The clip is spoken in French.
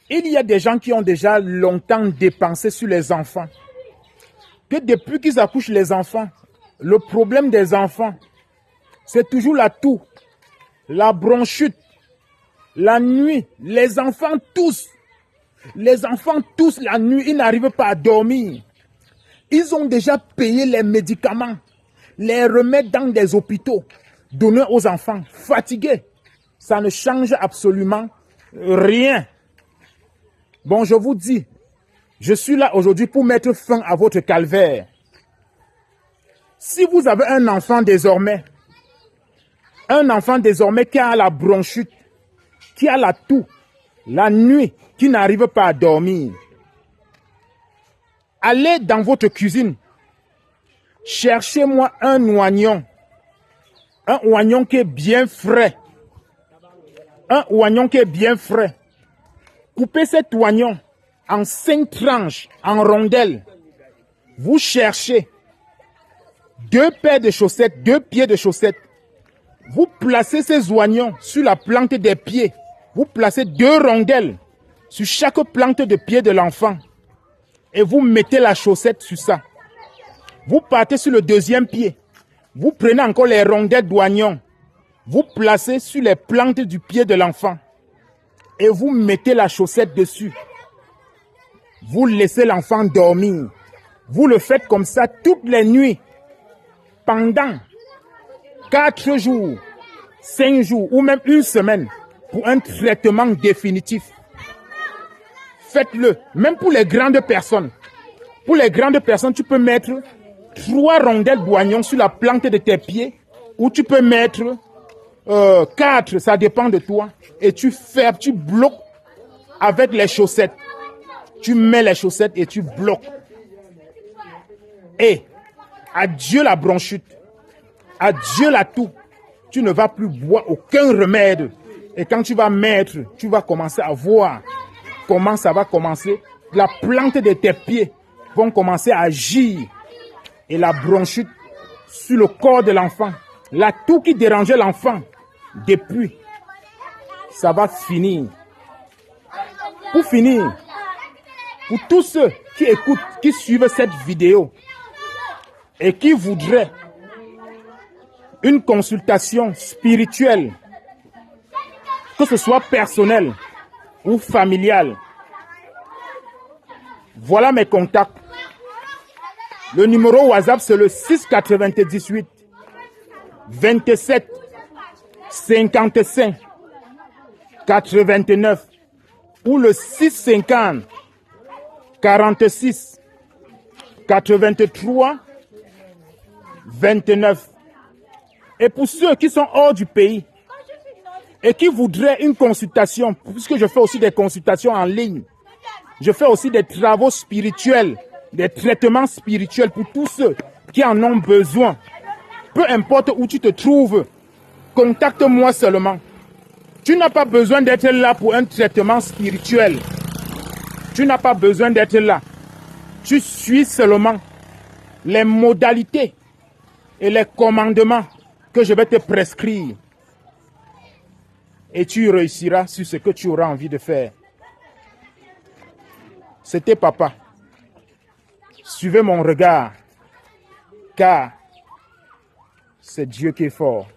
Il y a des gens qui ont déjà longtemps dépensé sur les enfants. Que depuis qu'ils accouchent les enfants, le problème des enfants, c'est toujours la toux, la bronchite, la nuit. Les enfants tous la nuit, ils n'arrivent pas à dormir. Ils ont déjà payé les médicaments, les remèdes dans des hôpitaux, donnés aux enfants, fatigués. Ça ne change absolument rien. Bon, je vous dis, je suis là aujourd'hui pour mettre fin à votre calvaire. Si vous avez un enfant désormais qui a la bronchite, qui a la toux, la nuit, qui n'arrive pas à dormir, allez dans votre cuisine, cherchez-moi un oignon qui est bien frais, Coupez cet oignon en 5 tranches, en rondelles. Vous cherchez 2 paires de chaussettes, 2 pieds de chaussettes. Vous placez ces oignons sur la plante des pieds. Vous placez 2 rondelles sur chaque plante de pied de l'enfant. Et vous mettez la chaussette sur ça. Vous partez sur le 2e pied. Vous prenez encore les rondelles d'oignons. Vous placez sur les plantes du pied de l'enfant. Et vous mettez la chaussette dessus. Vous laissez l'enfant dormir. Vous le faites comme ça toutes les nuits. Pendant 4 jours, 5 jours ou même 1 semaine pour un traitement définitif. Faites-le. Même pour les grandes personnes. Pour les grandes personnes, tu peux mettre 3 rondelles d'oignon sur la plante de tes pieds ou tu peux mettre 4, ça dépend de toi. Et tu bloques avec les chaussettes. Tu mets les chaussettes et tu bloques. Et adieu la bronchite. Adieu la toux. Tu ne vas plus boire aucun remède. Et quand tu vas mettre, tu vas commencer à voir comment ça va commencer. La plante de tes pieds vont commencer à agir. Et la bronchite sur le corps de l'enfant. La toux qui dérangeait l'enfant. Depuis, ça va finir. Pour finir, pour tous ceux qui écoutent, qui suivent cette vidéo et qui voudraient une consultation spirituelle, que ce soit personnelle ou familiale, voilà mes contacts. Le numéro WhatsApp, c'est le 698 27 55 89 ou le 650 46 83 29. Et pour ceux qui sont hors du pays et qui voudraient une consultation, puisque je fais aussi des consultations en ligne, je fais aussi des travaux spirituels, des traitements spirituels pour tous ceux qui en ont besoin. Peu importe où tu te trouves, contacte-moi seulement. Tu n'as pas besoin d'être là pour un traitement spirituel. Tu n'as pas besoin d'être là. Tu suis seulement les modalités et les commandements que je vais te prescrire. Et tu réussiras sur ce que tu auras envie de faire. C'était papa. Suivez mon regard, car c'est Dieu qui est fort.